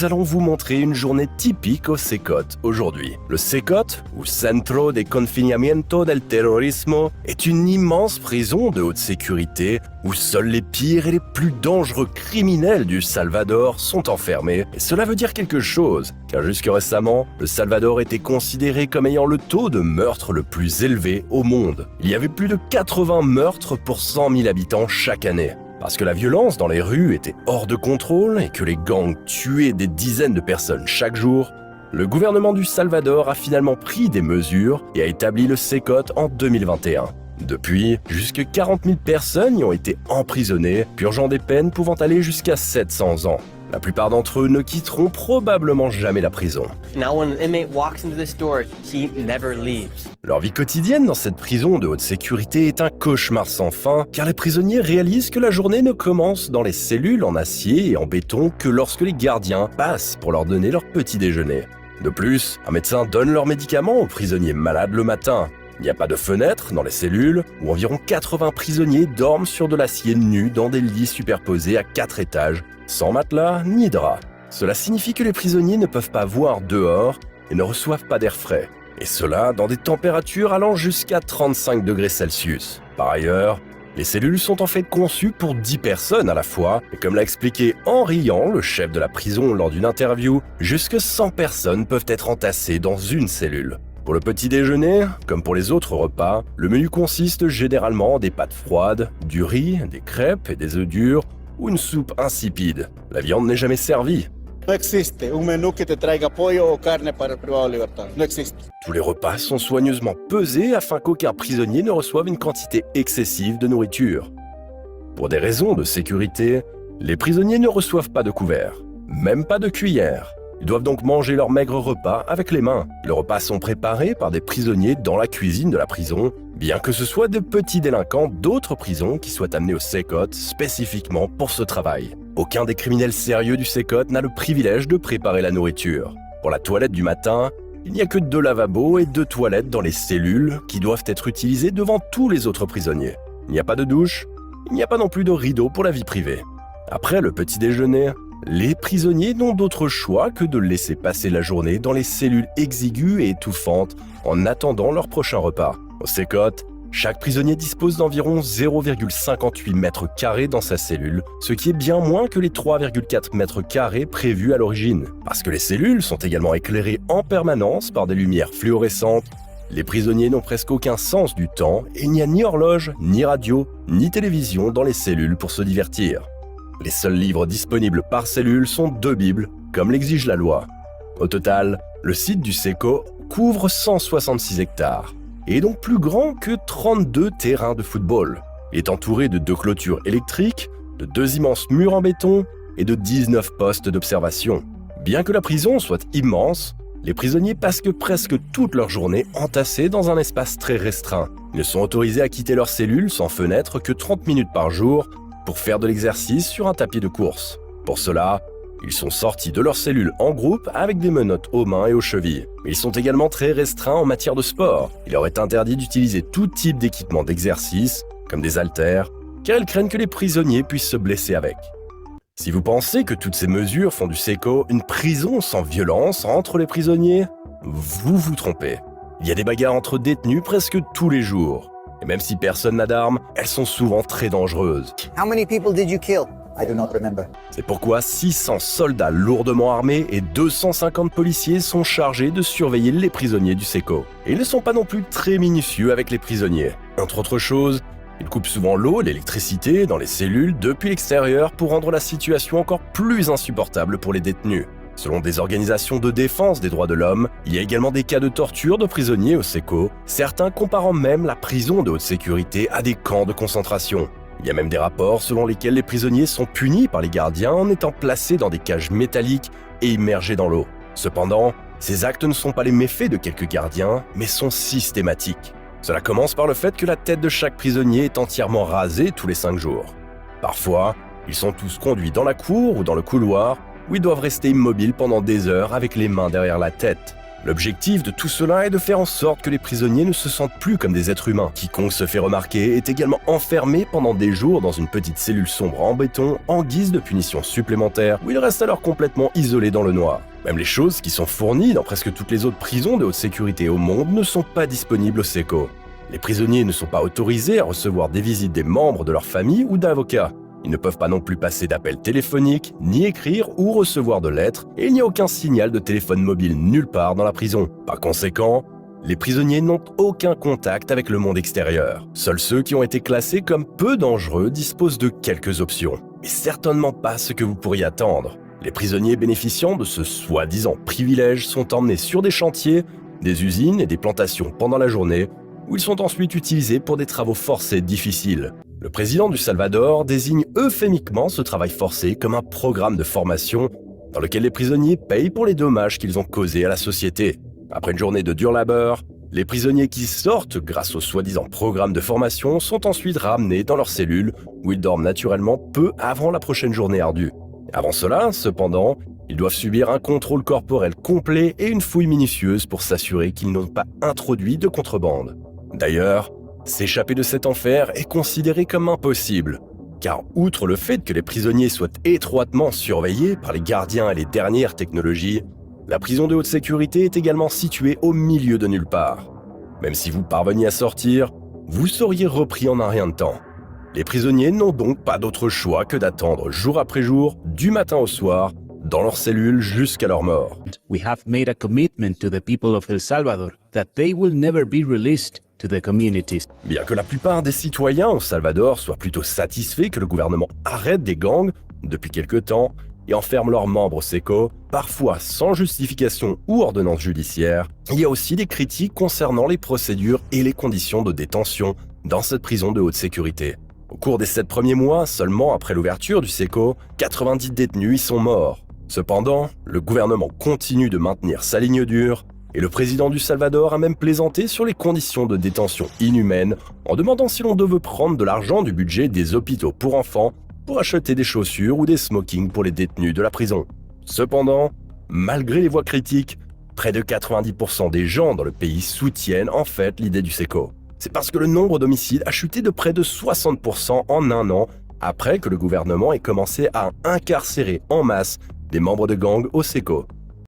Nous allons vous montrer une journée typique au CECOT aujourd'hui. Le CECOT, ou Centro de Confinamiento del Terrorismo, est une immense prison de haute sécurité où seuls les pires et les plus dangereux criminels du Salvador sont enfermés. Et cela veut dire quelque chose, car jusque récemment, le Salvador était considéré comme ayant le taux de meurtre le plus élevé au monde. Il y avait plus de 80 meurtres pour 100 000 habitants chaque année. Parce que la violence dans les rues était hors de contrôle et que les gangs tuaient des dizaines de personnes chaque jour, le gouvernement du Salvador a finalement pris des mesures et a établi le CECOT en 2021. Depuis, jusque 40 000 personnes y ont été emprisonnées, purgeant des peines pouvant aller jusqu'à 700 ans. La plupart d'entre eux ne quitteront probablement jamais la prison. Now when an inmate walks into this door, he never leaves. Leur vie quotidienne dans cette prison de haute sécurité est un cauchemar sans fin, car les prisonniers réalisent que la journée ne commence dans les cellules en acier et en béton que lorsque les gardiens passent pour leur donner leur petit déjeuner. De plus, un médecin donne leurs médicaments aux prisonniers malades le matin. Il n'y a pas de fenêtre dans les cellules, où environ 80 prisonniers dorment sur de l'acier nu dans des lits superposés à 4 étages, sans matelas ni drap. Cela signifie que les prisonniers ne peuvent pas voir dehors et ne reçoivent pas d'air frais. Et cela dans des températures allant jusqu'à 35 degrés Celsius. Par ailleurs, les cellules sont en fait conçues pour 10 personnes à la fois, et comme l'a expliqué en riant le chef de la prison lors d'une interview, jusque 100 personnes peuvent être entassées dans une cellule. Pour le petit déjeuner, comme pour les autres repas, le menu consiste généralement en des pâtes froides, du riz, des crêpes et des œufs durs, ou une soupe insipide. La viande n'est jamais servie. No existe un menú que te traiga pollo o carne para el privado de libertad. No existe. Tous les repas sont soigneusement pesés afin qu'aucun prisonnier ne reçoive une quantité excessive de nourriture. Pour des raisons de sécurité, les prisonniers ne reçoivent pas de couvert, même pas de cuillère. Ils doivent donc manger leur maigre repas avec les mains. Les repas sont préparés par des prisonniers dans la cuisine de la prison, bien que ce soit de petits délinquants d'autres prisons qui soient amenés au CECOT spécifiquement pour ce travail. Aucun des criminels sérieux du CECOT n'a le privilège de préparer la nourriture. Pour la toilette du matin, il n'y a que 2 lavabos et 2 toilettes dans les cellules qui doivent être utilisées devant tous les autres prisonniers. Il n'y a pas de douche, il n'y a pas non plus de rideau pour la vie privée. Après le petit déjeuner, les prisonniers n'ont d'autre choix que de laisser passer la journée dans les cellules exiguës et étouffantes en attendant leur prochain repas. Au CECOT, chaque prisonnier dispose d'environ 0,58 mètres carrés dans sa cellule, ce qui est bien moins que les 3,4 mètres carrés prévus à l'origine. Parce que les cellules sont également éclairées en permanence par des lumières fluorescentes, les prisonniers n'ont presque aucun sens du temps et il n'y a ni horloge, ni radio, ni télévision dans les cellules pour se divertir. Les seuls livres disponibles par cellule sont 2 bibles, comme l'exige la loi. Au total, le site du CECOT couvre 166 hectares et est donc plus grand que 32 terrains de football. Il est entouré de 2 clôtures électriques, de 2 immenses murs en béton et de 19 postes d'observation. Bien que la prison soit immense, les prisonniers passent que presque toute leur journée entassés dans un espace très restreint. Ils ne sont autorisés à quitter leur cellule sans fenêtre que 30 minutes par jour, pour faire de l'exercice sur un tapis de course. Pour cela, ils sont sortis de leur cellule en groupe avec des menottes aux mains et aux chevilles. Ils sont également très restreints en matière de sport. Il leur est interdit d'utiliser tout type d'équipement d'exercice, comme des haltères, car ils craignent que les prisonniers puissent se blesser avec. Si vous pensez que toutes ces mesures font du CECOT une prison sans violence entre les prisonniers, vous vous trompez. Il y a des bagarres entre détenus presque tous les jours. Et même si personne n'a d'armes, elles sont souvent très dangereuses. How many people did you kill? I do not remember. C'est pourquoi 600 soldats lourdement armés et 250 policiers sont chargés de surveiller les prisonniers du CECOT. Et ils ne sont pas non plus très minutieux avec les prisonniers. Entre autres choses, ils coupent souvent l'eau et l'électricité dans les cellules depuis l'extérieur pour rendre la situation encore plus insupportable pour les détenus. Selon des organisations de défense des droits de l'homme, il y a également des cas de torture de prisonniers au CECOT, certains comparant même la prison de haute sécurité à des camps de concentration. Il y a même des rapports selon lesquels les prisonniers sont punis par les gardiens en étant placés dans des cages métalliques et immergés dans l'eau. Cependant, ces actes ne sont pas les méfaits de quelques gardiens, mais sont systématiques. Cela commence par le fait que la tête de chaque prisonnier est entièrement rasée tous les 5 jours. Parfois, ils sont tous conduits dans la cour ou dans le couloir, où ils doivent rester immobiles pendant des heures avec les mains derrière la tête. L'objectif de tout cela est de faire en sorte que les prisonniers ne se sentent plus comme des êtres humains. Quiconque se fait remarquer est également enfermé pendant des jours dans une petite cellule sombre en béton en guise de punition supplémentaire où il reste alors complètement isolé dans le noir. Même les choses qui sont fournies dans presque toutes les autres prisons de haute sécurité au monde ne sont pas disponibles au SECO. Les prisonniers ne sont pas autorisés à recevoir des visites des membres de leur famille ou d'avocats. Ils ne peuvent pas non plus passer d'appels téléphoniques, ni écrire ou recevoir de lettres, et il n'y a aucun signal de téléphone mobile nulle part dans la prison. Par conséquent, les prisonniers n'ont aucun contact avec le monde extérieur. Seuls ceux qui ont été classés comme peu dangereux disposent de quelques options, mais certainement pas ce que vous pourriez attendre. Les prisonniers bénéficiant de ce soi-disant privilège sont emmenés sur des chantiers, des usines et des plantations pendant la journée, où ils sont ensuite utilisés pour des travaux forcés difficiles. Le président du Salvador désigne euphémiquement ce travail forcé comme un programme de formation dans lequel les prisonniers payent pour les dommages qu'ils ont causés à la société. Après une journée de dur labeur, les prisonniers qui sortent grâce au soi-disant programme de formation sont ensuite ramenés dans leurs cellules où ils dorment naturellement peu avant la prochaine journée ardue. Avant cela, cependant, ils doivent subir un contrôle corporel complet et une fouille minutieuse pour s'assurer qu'ils n'ont pas introduit de contrebande. D'ailleurs, s'échapper de cet enfer est considéré comme impossible, car outre le fait que les prisonniers soient étroitement surveillés par les gardiens et les dernières technologies, la prison de haute sécurité est également située au milieu de nulle part. Même si vous parveniez à sortir, vous seriez repris en un rien de temps. Les prisonniers n'ont donc pas d'autre choix que d'attendre jour après jour, du matin au soir, dans leurs cellules jusqu'à leur mort. We have made a commitment to the people of El Salvador that they will never be released to the communities. Bien que la plupart des citoyens au Salvador soient plutôt satisfaits que le gouvernement arrête des gangs depuis quelque temps et enferme leurs membres au SECO, parfois sans justification ou ordonnance judiciaire, il y a aussi des critiques concernant les procédures et les conditions de détention dans cette prison de haute sécurité. Au cours des 7 premiers mois, seulement après l'ouverture du SECO, 90 détenus y sont morts. Cependant, le gouvernement continue de maintenir sa ligne dure et le président du Salvador a même plaisanté sur les conditions de détention inhumaines en demandant si l'on devait prendre de l'argent du budget des hôpitaux pour enfants pour acheter des chaussures ou des smokings pour les détenus de la prison. Cependant, malgré les voix critiques, près de 90% des gens dans le pays soutiennent en fait l'idée du SECO. C'est parce que le nombre d'homicides a chuté de près de 60% en un an après que le gouvernement ait commencé à incarcérer en masse des membres de gangs au SECO.